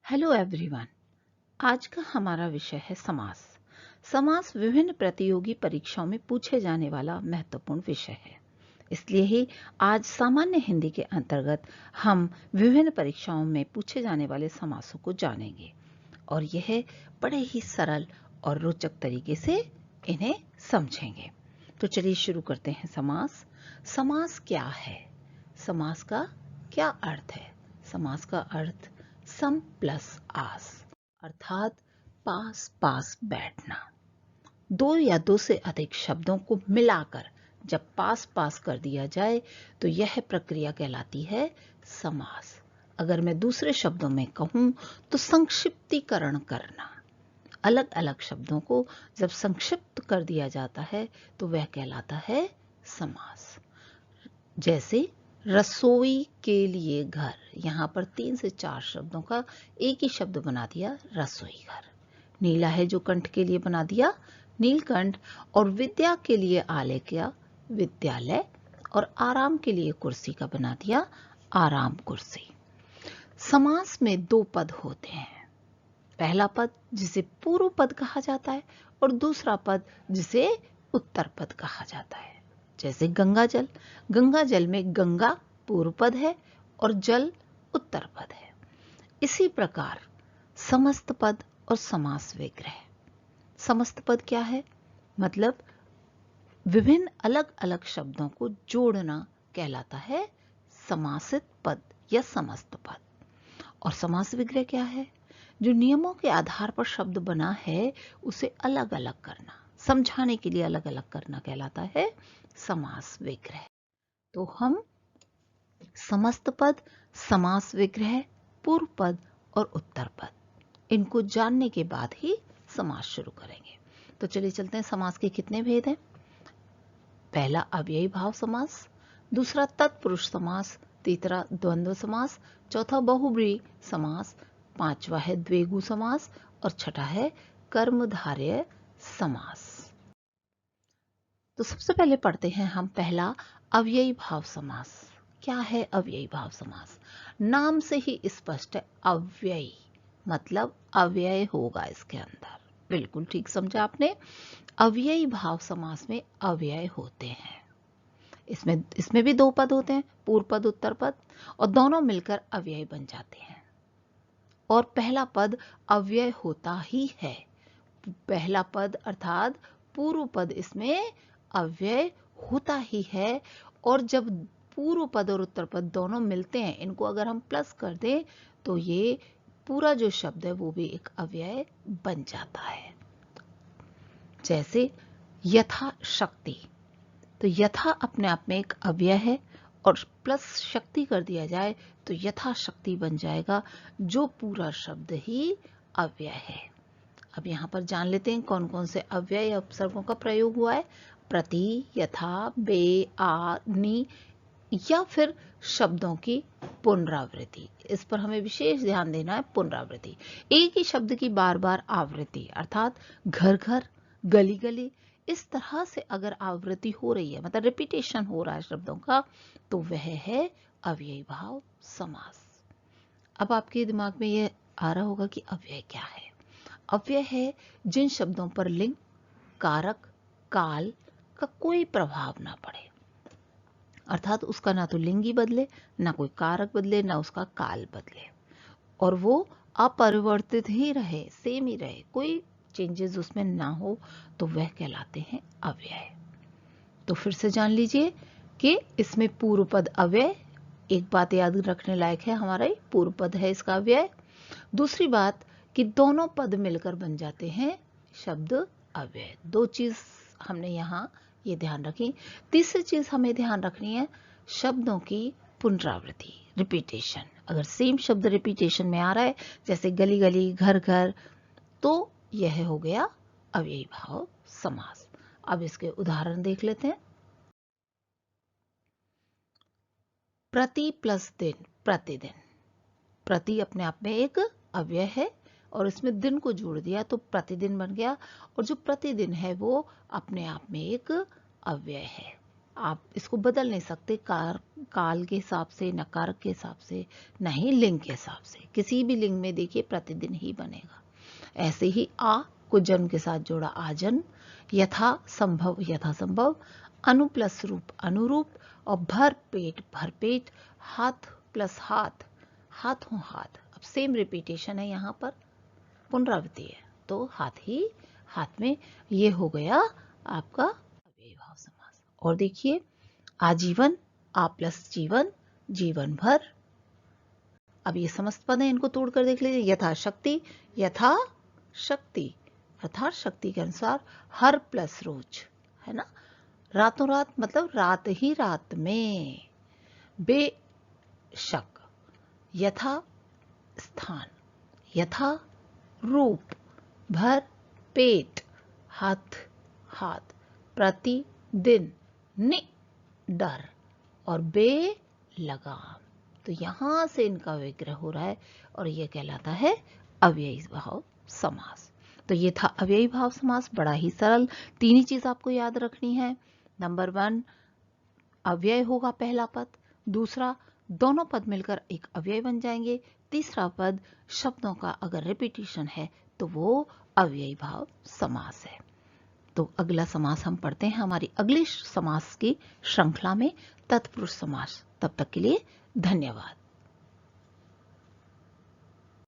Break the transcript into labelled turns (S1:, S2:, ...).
S1: Hello everyone. आज का हमारा विषय है समास। समास विभिन्न प्रतियोगी परीक्षाओं में पूछे जाने वाला महत्वपूर्ण विषय है। इसलिए ही आज सामान्य हिंदी के अंतर्गत हम विभिन्न परीक्षाओं में पूछे जाने वाले समासों को जानेंगे और यह बड़े ही सरल और रोचक तरीके से इन्हें समझेंगे। तो चलिए शुरू करते हैं। समास। समास क्या है? समास का क्या अर्थ है? समास का अर्थ सम प्लस आस अर्थात पास पास बैठना। दो या दो से अधिक शब्दों को मिलाकर जब पास पास कर दिया जाए तो यह प्रक्रिया कहलाती है समास। अगर मैं दूसरे शब्दों में कहूं तो संक्षिप्तीकरण करना। अलग अलग शब्दों को जब संक्षिप्त कर दिया जाता है तो वह कहलाता है समास। जैसे रसोई के लिए घर, यहां पर 3 से 4 शब्दों का एक ही शब्द बना दिया रसोई घर। नीला है जो कंठ के लिए बना दिया नीलकंठ, और विद्या के लिए आलय किया विद्यालय, और आराम के लिए कुर्सी का बना दिया आराम कुर्सी। समास में दो पद होते हैं। पहला पद जिसे पूर्व पद कहा जाता है और दूसरा पद जिसे उत्तर पद कहा जाता है। जैसे गंगा जल, गंगा जल में गंगा पूर्व पद है और जल उत्तर पद है। इसी प्रकार समस्त पद और समास विग्रह। समस्त पद क्या है? मतलब विभिन्न अलग अलग शब्दों को जोड़ना कहलाता है समासित पद या समस्त पद। और समास विग्रह क्या है? जो नियमों के आधार पर शब्द बना है उसे अलग अलग करना, समझाने के लिए अलग अलग करना कहलाता है समास विग्रह। तो हम समस्त पद, समास विग्रह, पूर्व पद और उत्तर पद इनको जानने के बाद ही समास शुरू करेंगे। तो चलिए चलते हैं। समास के कितने भेद हैं? पहला अव्ययी भाव समास, दूसरा तत्पुरुष समास, तीसरा द्वंद्व समास, चौथा बहुब्रीहि समास, पांचवा है द्विगु समास और छठा है कर्मधारय समास। तो सबसे पहले पढ़ते हैं हम पहला अव्ययी भाव समास। क्या है अव्ययी भाव समास? नाम से ही स्पष्ट है, अव्ययी मतलब अव्यय होगा इसके अंदर। बिल्कुल ठीक समझा आपने। अव्ययी भाव समास में अव्यय होते हैं। इसमें भी दो पद होते हैं, पूर्व पद उत्तर पद, और दोनों मिलकर अव्यय बन जाते हैं। और पहला पद अव्यय होता ही है। पहला पद अर्थात पूर्व पद इसमें अव्यय होता ही है। और जब पूर्व पद और उत्तर पद दोनों मिलते हैं, इनको अगर हम प्लस कर दें तो ये पूरा जो शब्द है वो भी एक अव्यय बन जाता है। जैसे यथा शक्ति, तो यथा अपने आप में एक अव्यय है और प्लस शक्ति कर दिया जाए तो यथा शक्ति बन जाएगा, जो पूरा शब्द ही अव्यय है। अब यहां पर जान लेते हैं कौन कौन से अव्यय या उपसर्गों का प्रयोग हुआ है। प्रति, यथा, बे, आ, नि, या फिर शब्दों की पुनरावृत्ति। इस पर हमें विशेष ध्यान देना है। पुनरावृत्ति, एक ही शब्द की बार बार आवृत्ति, अर्थात घर घर, गली गली, इस तरह से अगर आवृत्ति हो रही है, मतलब रिपीटेशन हो रहा है शब्दों का, तो वह है अव्ययी भाव समास। अब आपके दिमाग में यह आ रहा होगा कि अव्यय क्या है। अव्यय है जिन शब्दों पर लिंग, कारक, काल का कोई प्रभाव ना पड़े, अर्थात उसका ना तो लिंग ही बदले, ना कोई कारक बदले, ना उसका काल बदले, और वो अपरिवर्तित ही रहे, सेम ही रहे, कोई चेंजेस उसमें ना हो, तो वह कहलाते हैं अव्यय। तो फिर से जान लीजिए कि इसमें पूर्व पद अव्यय, एक बात याद रखने लायक है, हमारा ही पूर्व पद है इसका अव्यय। दूसरी बात कि दोनों पद मिलकर बन जाते हैं शब्द अव्यय। दो चीज हमने यहाँ ये ध्यान रखी। तीसरी चीज हमें ध्यान रखनी है शब्दों की पुनरावृत्ति, रिपीटेशन। अगर सेम शब्द रिपीटेशन में आ रहा है, जैसे गली गली, घर घर, तो यह हो गया अव्ययी भाव समास। अब इसके उदाहरण देख लेते हैं। प्रति प्लस दिन, प्रतिदिन। प्रति अपने आप में एक अव्यय है और इसमें दिन को जोड़ दिया तो प्रतिदिन बन गया, और जो प्रतिदिन है वो अपने आप में एक अव्यय है। आप इसको बदल नहीं सकते काल के हिसाब से, नकार के हिसाब से, नहीं लिंग के हिसाब से। किसी भी लिंग में देखिए प्रतिदिन ही बनेगा। ऐसे ही आ को जन्म के साथ जोड़ा आजन्म, यथा संभव यथासंभव, अनु प्लस रूप अनुरूप, और भर पेट, हाथ प्लस हाथ हाथों हाथ। अब सेम रिपीटेशन है, यहाँ पर पुनरावृत्ति है, तो हाथ में ये हो गया आपका अव्ययी भाव समास। और देखिए आजीवन, आ प्लस जीवन, जीवन भर। अब ये समस्त पद है, इनको तोड़कर देख लीजिए। यथाशक्ति, यथाशक्ति के अनुसार, हर प्लस रोज, है ना। रातों रात मतलब रात ही रात में। बेशक, यथा स्थान, यथा रूप, भर पेट, हाथ, प्रतिदिन, डर, और लगाम। तो यहां से इनका विग्रह हो रहा है और यह कहलाता है अव्ययी भाव समास। तो ये था अव्ययी भाव समास, बड़ा ही सरल। तीन ही चीज आपको याद रखनी है। नंबर 1, अव्यय होगा पहला पद। दूसरा, दोनों पद मिलकर एक अव्यय बन जाएंगे। तीसरा पद, शब्दों का अगर रिपीटिशन है तो वो अव्ययी भाव समास है। तो अगला समास हम पढ़ते हैं हमारी अगली समास की श्रृंखला में, तत्पुरुष समास। तब तक के लिए धन्यवाद।